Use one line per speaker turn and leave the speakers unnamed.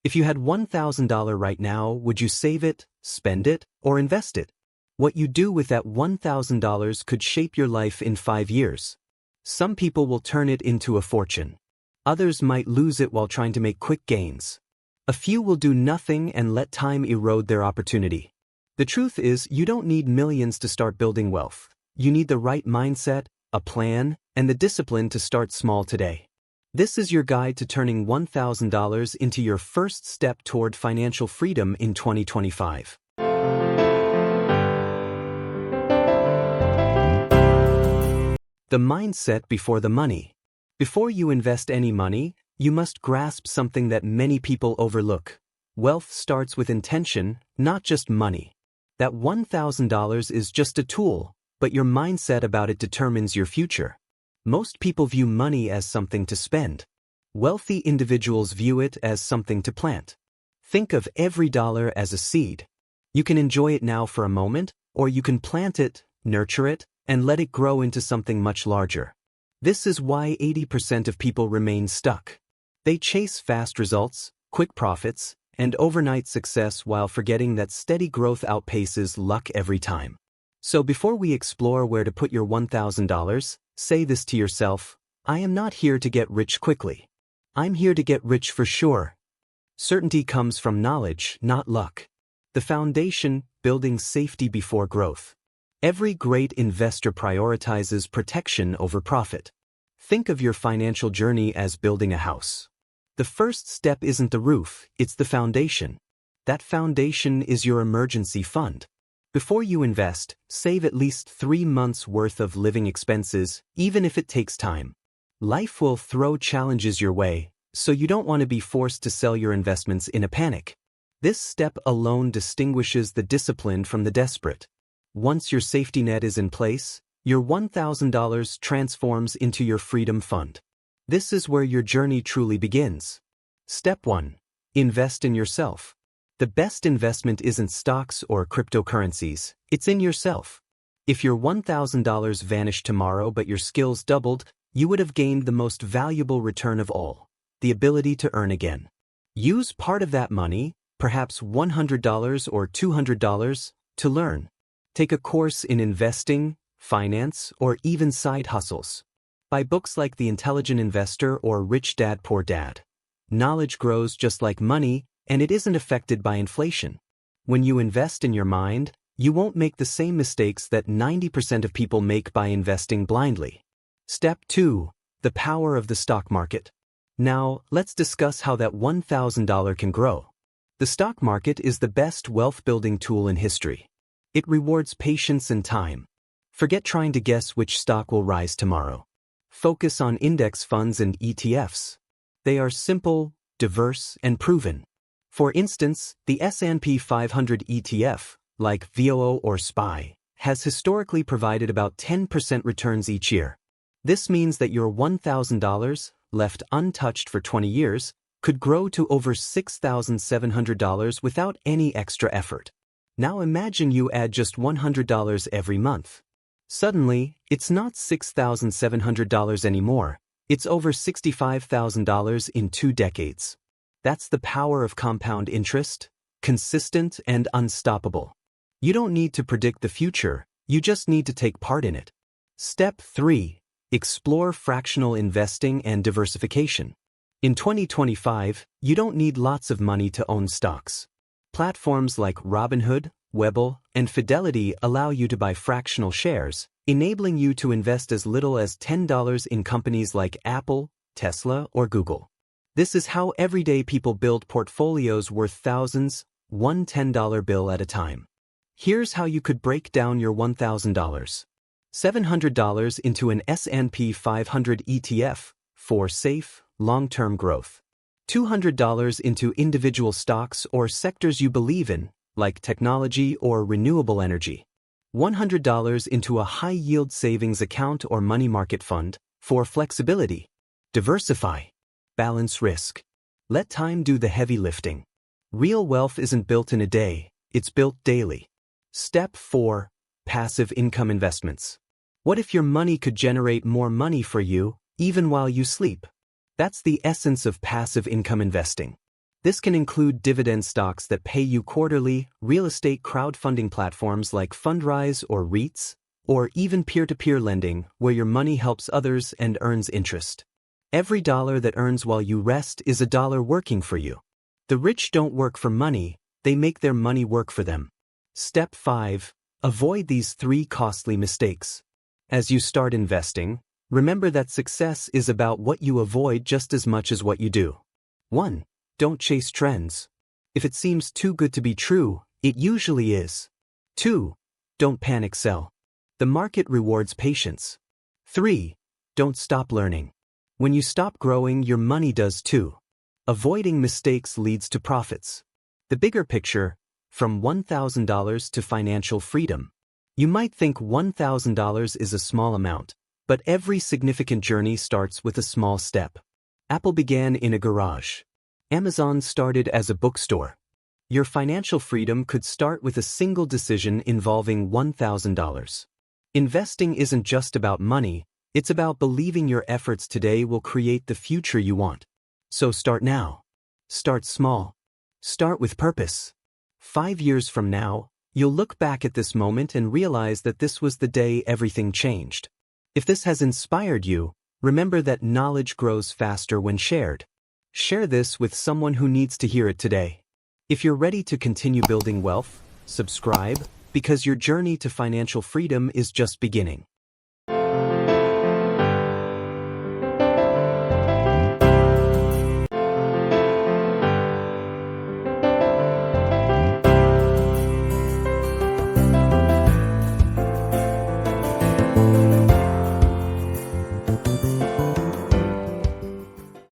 If you had $1,000 right now, would you save it, spend it, or invest it? What you do with that $1,000 could shape your life in 5 years. Some people will turn it into a fortune. Others might lose it while trying to make quick gains. A few will do nothing and let time erode their opportunity. The truth is, you don't need millions to start building wealth. You need the right mindset, a plan, and the discipline to start small today. This is your guide to turning $1,000 into your first step toward financial freedom in 2025. The mindset before the money. Before you invest any money, you must grasp something that many people overlook. Wealth starts with intention, not just money. That $1,000 is just a tool, but your mindset about it determines your future. Most people view money as something to spend. Wealthy individuals view it as something to plant. Think of every dollar as a seed. You can enjoy it now for a moment, or you can plant it, nurture it, and let it grow into something much larger. This is why 80% of people remain stuck. They chase fast results, quick profits, and overnight success while forgetting that steady growth outpaces luck every time. So before we explore where to put your $1,000, say this to yourself: I am not here to get rich quickly. I'm here to get rich for sure. Certainty comes from knowledge, not luck. The foundation, building safety before growth. Every great investor prioritizes protection over profit. Think of your financial journey as building a house. The first step isn't the roof, it's the foundation. That foundation is your emergency fund. Before you invest, save at least 3 months' worth of living expenses, even if it takes time. Life will throw challenges your way, so you don't want to be forced to sell your investments in a panic. This step alone distinguishes the disciplined from the desperate. Once your safety net is in place, your $1,000 transforms into your freedom fund. This is where your journey truly begins. Step 1. Invest in yourself. The best investment isn't stocks or cryptocurrencies, it's in yourself. If your $1,000 vanished tomorrow but your skills doubled, you would have gained the most valuable return of all, the ability to earn again. Use part of that money, perhaps $100 or $200, to learn. Take a course in investing, finance, or even side hustles. Buy books like The Intelligent Investor or Rich Dad Poor Dad. Knowledge grows just like money, and it isn't affected by inflation. When you invest in your mind, you won't make the same mistakes that 90% of people make by investing blindly. Step 2. The power of the stock market. Now, let's discuss how that $1,000 can grow. The stock market is the best wealth-building tool in history. It rewards patience and time. Forget trying to guess which stock will rise tomorrow. Focus on index funds and ETFs. They are simple, diverse, and proven. For instance, the S&P 500 ETF, like VOO or SPY, has historically provided about 10% returns each year. This means that your $1,000, left untouched for 20 years, could grow to over $6,700 without any extra effort. Now imagine you add just $100 every month. Suddenly, it's not $6,700 anymore, it's over $65,000 in 2 decades. That's the power of compound interest, consistent and unstoppable. You don't need to predict the future, you just need to take part in it. Step 3. Explore fractional investing and diversification. In 2025, you don't need lots of money to own stocks. Platforms like Robinhood, Webull, and Fidelity allow you to buy fractional shares, enabling you to invest as little as $10 in companies like Apple, Tesla, or Google. This is how everyday people build portfolios worth thousands, one $10 bill at a time. Here's how you could break down your $1,000. $700 into an S&P 500 ETF for safe, long-term growth. $200 into individual stocks or sectors you believe in, like technology or renewable energy. $100 into a high-yield savings account or money market fund for flexibility. Diversify. Balance risk. Let time do the heavy lifting. Real wealth isn't built in a day, it's built daily. Step 4. Passive income investments. What if your money could generate more money for you, even while you sleep? That's the essence of passive income investing. This can include dividend stocks that pay you quarterly, real estate crowdfunding platforms like Fundrise or REITs, or even peer-to-peer lending where your money helps others and earns interest. Every dollar that earns while you rest is a dollar working for you. The rich don't work for money, they make their money work for them. Step 5. Avoid these 3 costly mistakes. As you start investing, remember that success is about what you avoid just as much as what you do. 1. Don't chase trends. If it seems too good to be true, it usually is. 2. Don't panic sell. The market rewards patience. 3. Don't stop learning. When you stop growing, your money does too. Avoiding mistakes leads to profits. The bigger picture, from $1,000 to financial freedom. You might think $1,000 is a small amount, but every significant journey starts with a small step. Apple began in a garage. Amazon started as a bookstore. Your financial freedom could start with a single decision involving $1,000. Investing isn't just about money, it's about believing your efforts today will create the future you want. So start now. Start small. Start with purpose. 5 years from now, you'll look back at this moment and realize that this was the day everything changed. If this has inspired you, remember that knowledge grows faster when shared. Share this with someone who needs to hear it today. If you're ready to continue building wealth, subscribe, because your journey to financial freedom is just beginning.